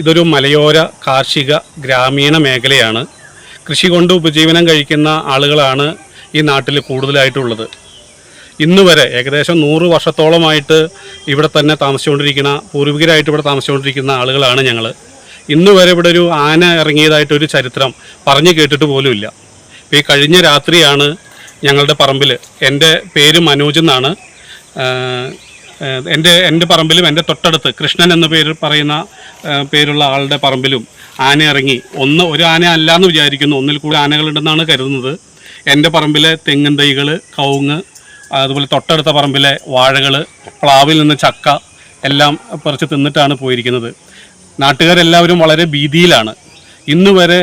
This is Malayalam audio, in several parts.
ഇതൊരു മലയോര കാർഷിക ഗ്രാമീണ മേഖലയാണ്. കൃഷി കൊണ്ട് ഉപജീവനം കഴിക്കുന്ന ആളുകളാണ് ഈ നാട്ടിൽ കൂടുതലായിട്ടുള്ളത്. ഇന്ന് വരെ ഏകദേശം 100 വർഷത്തോളമായിട്ട് ഇവിടെ തന്നെ താമസിച്ചുകൊണ്ടിരിക്കുന്ന, പൂർവികരായിട്ട് ഇവിടെ താമസിച്ചുകൊണ്ടിരിക്കുന്ന ആളുകളാണ് ഞങ്ങൾ. ഇന്ന് വരെ ഇവിടെ ഒരു ആന ഇറങ്ങിയതായിട്ടൊരു ചരിത്രം പറഞ്ഞു കേട്ടിട്ട് പോലുമില്ല. ഇപ്പോൾ ഈ കഴിഞ്ഞ രാത്രിയാണ് ഞങ്ങളുടെ പറമ്പിൽ, എൻ്റെ പേര് മനോജ് എന്നാണ്, എൻ്റെ പറമ്പിലും എൻ്റെ തൊട്ടടുത്ത് കൃഷ്ണൻ എന്ന പേരുള്ള ആളുടെ പറമ്പിലും ആന ഇറങ്ങി. ഒരു ആന അല്ല എന്ന് വിചാരിക്കുന്നു, ഒന്നിൽ കൂടി ആനകളുണ്ടെന്നാണ് കരുതുന്നത്. എൻ്റെ പറമ്പിലെ തെങ്ങിൻ തൈകൾ, കവുങ്ങ്, അതുപോലെ തൊട്ടടുത്ത പറമ്പിലെ വാഴകൾ, പ്ലാവിൽ നിന്ന് ചക്ക എല്ലാം പറിച്ച് തിന്നിട്ടാണ് പോയിരിക്കുന്നത്. നാട്ടുകാരെല്ലാവരും വളരെ ഭീതിയിലാണ്. ഇന്ന് വരെ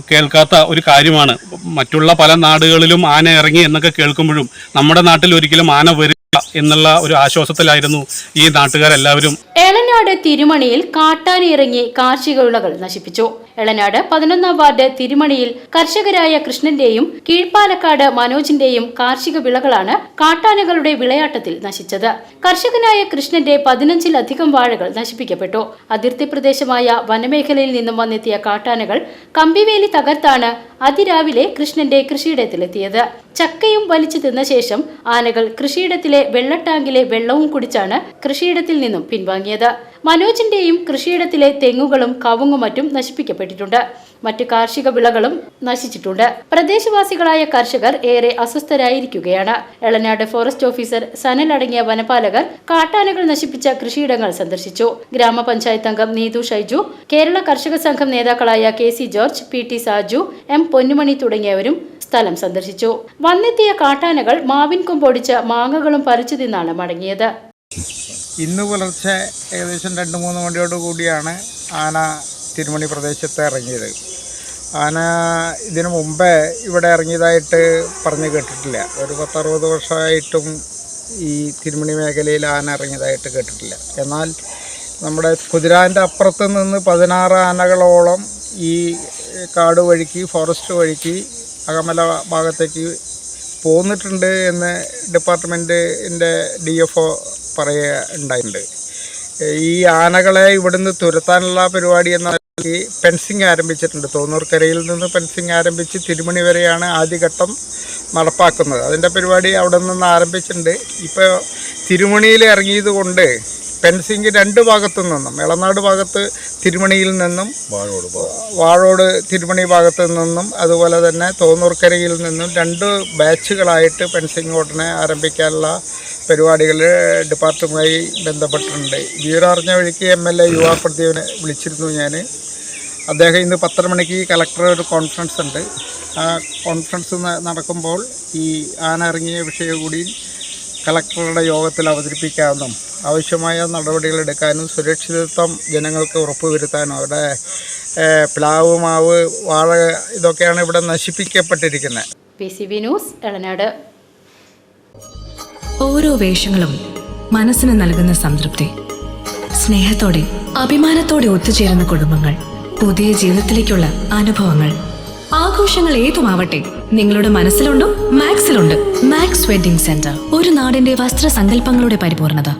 കേൾക്കാത്ത ഒരു കാര്യമാണ്. മറ്റുള്ള പല നാടുകളിലും ആന ഇറങ്ങി എന്നൊക്കെ കേൾക്കുമ്പോഴും നമ്മുടെ നാട്ടിൽ ഒരിക്കലും ആന വരില്ല എന്നുള്ള ഒരു ആശ്വാസത്തിലായിരുന്നു ഈ നാട്ടുകാരെല്ലാവരും. എളനാട് തിരുമണിയിൽ കാട്ടാന ഇറങ്ങി കാർഷിക വിളകൾ നശിപ്പിച്ചു. എളനാട് 11-ാം വാർഡ് തിരുമണിയിൽ കർഷകരായ കൃഷ്ണന്റെയും കീഴ്പാലക്കാട് മനോജിന്റെയും കാർഷിക വിളകളാണ് കാട്ടാനകളുടെ വിളയാട്ടത്തിൽ നശിച്ചത്. കർഷകനായ കൃഷ്ണന്റെ 15-ലധികം വാഴകൾ നശിപ്പിക്കപ്പെട്ടു. അതിർത്തി പ്രദേശമായ വനമേഖലയിൽ നിന്നും വന്നെത്തിയ കാട്ടാനകൾ കമ്പിവേലി തകർത്താണ് അതിരാവിലെ കൃഷ്ണന്റെ കൃഷിയിടത്തിലെത്തിയത്. ചക്കയും വലിച്ചു തിന്ന ശേഷം ആനകൾ കൃഷിയിടത്തിലെ വെള്ളട്ടാങ്കിലെ വെള്ളവും കുടിച്ചാണ് കൃഷിയിടത്തിൽ നിന്നും പിൻവാങ്ങിയത്. മനോജിന്റെയും കൃഷിയിടത്തിലെ തെങ്ങുകളും കവുങ്ങും മറ്റും നശിപ്പിക്കപ്പെട്ടിട്ടുണ്ട്. മറ്റു കാർഷിക വിളകളും നശിച്ചിട്ടുണ്ട്. പ്രദേശവാസികളായ കർഷകർ ഏറെ അസ്വസ്ഥരായിരിക്കുകയാണ്. എളനാട് ഫോറസ്റ്റ് ഓഫീസർ സനൽ അടങ്ങിയ വനപാലകർ കാട്ടാനകൾ നശിപ്പിച്ച കൃഷിയിടങ്ങൾ സന്ദർശിച്ചു. ഗ്രാമപഞ്ചായത്ത് അംഗം നീതു ഷൈജു, കേരള കർഷക സംഘം നേതാക്കളായ KC George, PT Saju, M പൊന്നുമണി തുടങ്ങിയവരും സ്ഥലം സന്ദർശിച്ചു. വന്നെത്തിയ കാട്ടാനകൾ മാവിൻ കൊമ്പൊടിച്ച് മാങ്ങകളും പറിച്ചു തിന്നാണ് മടങ്ങിയത്. ഇന്ന് പുലർച്ചെ ഏകദേശം 2-3 മണിയോട് കൂടിയാണ് ആന തിരുമണി പ്രദേശത്ത് ഇറങ്ങിയത്. ആന ഇതിനു മുമ്പേ ഇവിടെ ഇറങ്ങിയതായിട്ട് പറഞ്ഞു കേട്ടിട്ടില്ല. ഒരു 10-60 വർഷമായിട്ടും ഈ തിരുമണി മേഖലയിൽ ആന ഇറങ്ങിയതായിട്ട് കേട്ടിട്ടില്ല. എന്നാൽ നമ്മുടെ കുതിരാൻ്റെ അപ്പുറത്ത് നിന്ന് 16 ആനകളോളം ഈ കാട് വഴിക്ക്, ഫോറസ്റ്റ് വഴിക്ക് അകമല ഭാഗത്തേക്ക് പോന്നിട്ടുണ്ട് എന്ന് ഡിപ്പാർട്ട്മെൻറ്റിൻ്റെ DFO പറയുണ്ടായിട്ടുണ്ട്. ഈ ആനകളെ ഇവിടുന്ന് തുരത്താനുള്ള പരിപാടി എന്ന ഫെൻസിങ് ആരംഭിച്ചിട്ടുണ്ട്. തോന്നൂർക്കരയിൽ നിന്ന് ഫെൻസിങ് ആരംഭിച്ച് തിരുമണി വരെയാണ് ആദ്യഘട്ടം നടപ്പാക്കുന്നത്. അതിൻ്റെ പരിപാടി അവിടെ നിന്ന് ആരംഭിച്ചിട്ടുണ്ട്. ഇപ്പോൾ തിരുമണിയിൽ ഇറങ്ങിയത് കൊണ്ട് ഫെൻസിങ് 2 ഭാഗത്തു നിന്നും, എളനാട് ഭാഗത്ത് തിരുമണിയിൽ നിന്നും, വാഴോട് തിരുമണി ഭാഗത്തു നിന്നും, അതുപോലെ തന്നെ തോന്നൂർക്കരയിൽ നിന്നും 2 ബാച്ചുകളായിട്ട് ഫെൻസിങ് ഉടനെ ആരംഭിക്കാനുള്ള പരിപാടികൾ ഡിപ്പാർട്ട്മെൻറ്റുമായി ബന്ധപ്പെട്ടിട്ടുണ്ട്. വിവരം അറിഞ്ഞ വഴിക്ക് MLA യുവ പ്രദീപിനെ വിളിച്ചിരുന്നു ഞാൻ. അദ്ദേഹം ഇന്ന് 10 മണിക്ക് കളക്ടർ ഒരു കോൺഫറൻസ് ഉണ്ട്. ആ കോൺഫറൻസ് നടക്കുമ്പോൾ ഈ ആന ഇറങ്ങിയ വിഷയം കൂടി കളക്ടറുടെ യോഗത്തിൽ അവതരിപ്പിക്കാമെന്നും ആവശ്യമായ നടപടികൾ എടുക്കാനും സുരക്ഷിതത്വം ജനങ്ങൾക്ക് ഉറപ്പുവരുത്താനും, അവിടെ പ്ലാവ്, മാവ്, വാഴ ഇതൊക്കെയാണ് ഇവിടെ നശിപ്പിക്കപ്പെട്ടിരിക്കുന്നത്. PCB news, Elanad. ഓരോ വേഷങ്ങളും മനസ്സിന് നൽകുന്ന സംതൃപ്തി, സ്നേഹത്തോടെ അഭിമാനത്തോടെ ഒത്തുചേരുന്ന കുടുംബങ്ങൾ, പുതിയ ജീവിതത്തിലേക്കുള്ള അനുഭവങ്ങൾ, ആഘോഷങ്ങൾ ഏതുമാവട്ടെ, നിങ്ങളുടെ മനസ്സിലുണ്ടോ? മാക്സിലുണ്ട്. മാക്സ് വെഡിംഗ് സെന്റർ, ഒരു നാടിന്റെ വസ്ത്രസങ്കല്പങ്ങളുടെ പരിപൂർണത.